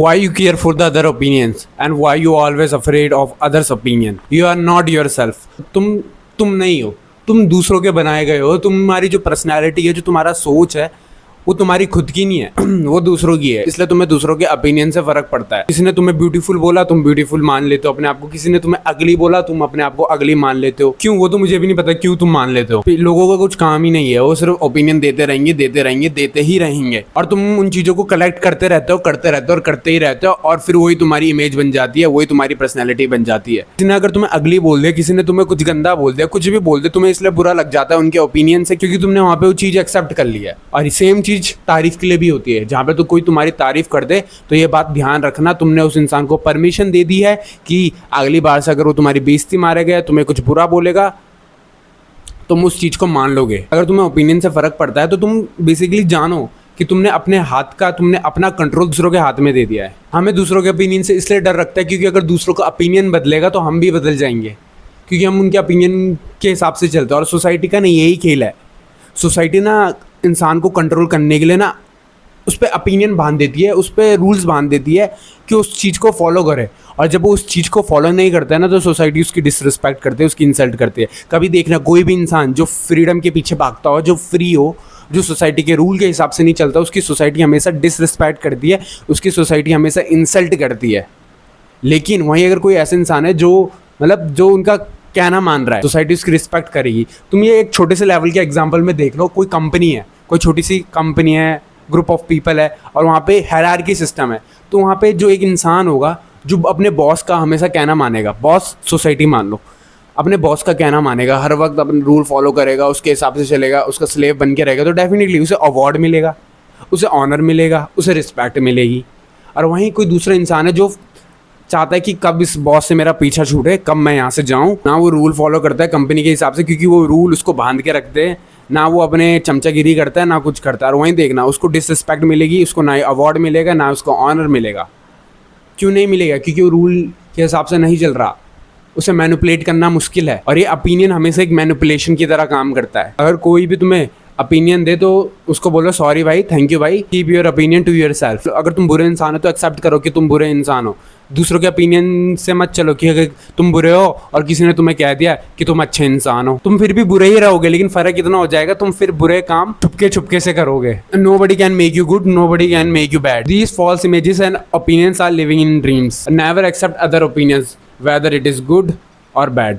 Why you care for the other opinions and why you always afraid of others' opinion? You are not yourself. तुम नहीं हो, तुम दूसरों के बनाए गए हो। तुम्हारी जो पर्सनैलिटी है, जो तुम्हारा सोच है, वो तुम्हारी खुद की नहीं है वो दूसरों की है। इसलिए तुम्हें दूसरों के ओपिनियन से फर्क पड़ता है। किसी ने तुम्हें ब्यूटीफुल बोला, तुम ब्यूटीफुल मान लेते हो अपने आप को। किसी ने तुम्हें अगली बोला, तुम अपने आप को अगली मान लेते हो। क्यों, वो तो मुझे भी नहीं पता क्यों तुम मान लेते हो। लोगों का कुछ काम ही नहीं है, वो सिर्फ ओपिनियन देते रहेंगे, देते रहेंगे, देते ही रहेंगे, और तुम उन चीजों को कलेक्ट करते रहते हो, करते रहते हो और करते ही रहते हो, और फिर वही तुम्हारी इमेज बन जाती है, वही तुम्हारी पर्सनैलिटी बन जाती है। किसी ने अगर तुम्हें अगली बोल दिया, किसी ने तुम्हें कुछ गंदा बोल दिया, कुछ भी बोल दिया, तुम्हें इसलिए बुरा लग जाता है उनके ओपिनियन से, क्योंकि तुमने वहां पे वो चीज एक्सेप्ट कर लिया है। और सेम चीज तारीफ के लिए भी होती है। जहां पे तो कोई तुम्हारी तारीफ कर दे, तो ये बात ध्यान रखना, तुमने उस इंसान को परमिशन दे दी है कि अगली बार से अगर वो तुम्हारी बेइज्जती मारेगा, तुम्हें कुछ बुरा बोलेगा, तुम उस चीज को मान लोगे। अगर तुम्हें ओपिनियन से फर्क पड़ता है, तो तुम बेसिकली जानो कि तुमने अपने हाथ का, तुमने अपना कंट्रोल दूसरों के हाथ में दे दिया है। हमें दूसरों के ओपिनियन से इसलिए डर रखता है क्योंकि अगर दूसरों का ओपिनियन बदलेगा तो हम भी बदल जाएंगे, क्योंकि हम उनके ओपिनियन के हिसाब से चलते हैं। और सोसाइटी का ना यही खेल है। सोसाइटी ना इंसान को कंट्रोल करने के लिए ना उस पर ओपिनियन बांध देती है, उस पर रूल्स बांध देती है कि उस चीज़ को फॉलो करे। और जब वो उस चीज़ को फॉलो नहीं करता है ना, तो सोसाइटी उसकी डिसरिस्पेक्ट करती है, उसकी इंसल्ट करती है। कभी देखना, कोई भी इंसान जो फ्रीडम के पीछे भागता हो, जो फ्री हो, जो सोसाइटी के रूल के हिसाब से नहीं चलता, उसकी सोसाइटी हमेशा डिसरिस्पेक्ट करती है, उसकी सोसाइटी हमेशा इंसल्ट करती है। लेकिन वहीं अगर कोई ऐसा इंसान है जो मतलब जो उनका कहना मान रहा है, सोसाइटी उसकी रिस्पेक्ट करेगी। तुम ये एक छोटे से लेवल के एग्जाम्पल में देख लो। कोई कंपनी है, कोई छोटी सी कंपनी है, ग्रुप ऑफ पीपल है, और वहाँ पे हायरार्की सिस्टम है। तो वहाँ पे जो एक इंसान होगा जो अपने बॉस का हमेशा कहना मानेगा, बॉस सोसाइटी मान लो, अपने बॉस का कहना मानेगा, हर वक्त अपने रूल फॉलो करेगा, उसके हिसाब से चलेगा, उसका स्लेव बन के रहेगा, तो डेफिनेटली उसे अवार्ड मिलेगा, उसे ऑनर मिलेगा, उसे रिस्पेक्ट मिलेगी। और वहीं कोई दूसरा इंसान है जो चाहता है कि कब इस बॉस से मेरा पीछा छूटे, कब मैं यहाँ से जाऊँ, ना वो रूल फॉलो करता है कंपनी के हिसाब से, क्योंकि वो रूल उसको बांध के रखते हैं, ना वो अपने चमचागिरी करता है, ना कुछ करता है। और वहीं देखना, उसको डिसरिस्पेक्ट मिलेगी, उसको ना अवार्ड मिलेगा, ना उसको ऑनर मिलेगा। क्यों नहीं मिलेगा? क्योंकि वो रूल के हिसाब से नहीं चल रहा, उसे मैनिपुलेट करना मुश्किल है। और ये ओपिनियन हमेशा एक मैनिपुलेशन की तरह काम करता है। अगर कोई भी तुम्हें ओपिनियन दे तो उसको बोलो सॉरी भाई, थैंक यू भाई, keep your opinion to yourself. अगर तुम बुरे इंसान हो तो एक्सेप्ट करो कि तुम बुरे इंसान हो। दूसरों के ओपिनियन से मत चलो कि अगर तुम बुरे हो और किसी ने तुम्हें कह दिया कि तुम अच्छे इंसान हो, तुम फिर भी बुरे ही रहोगे, लेकिन फर्क इतना हो जाएगा, तुम फिर बुरे काम छुपके छुपके से करोगे। Nobody can make you good, nobody can make you bad. These false images and opinions are living in dreams. Never accept other opinions, whether it is good or bad.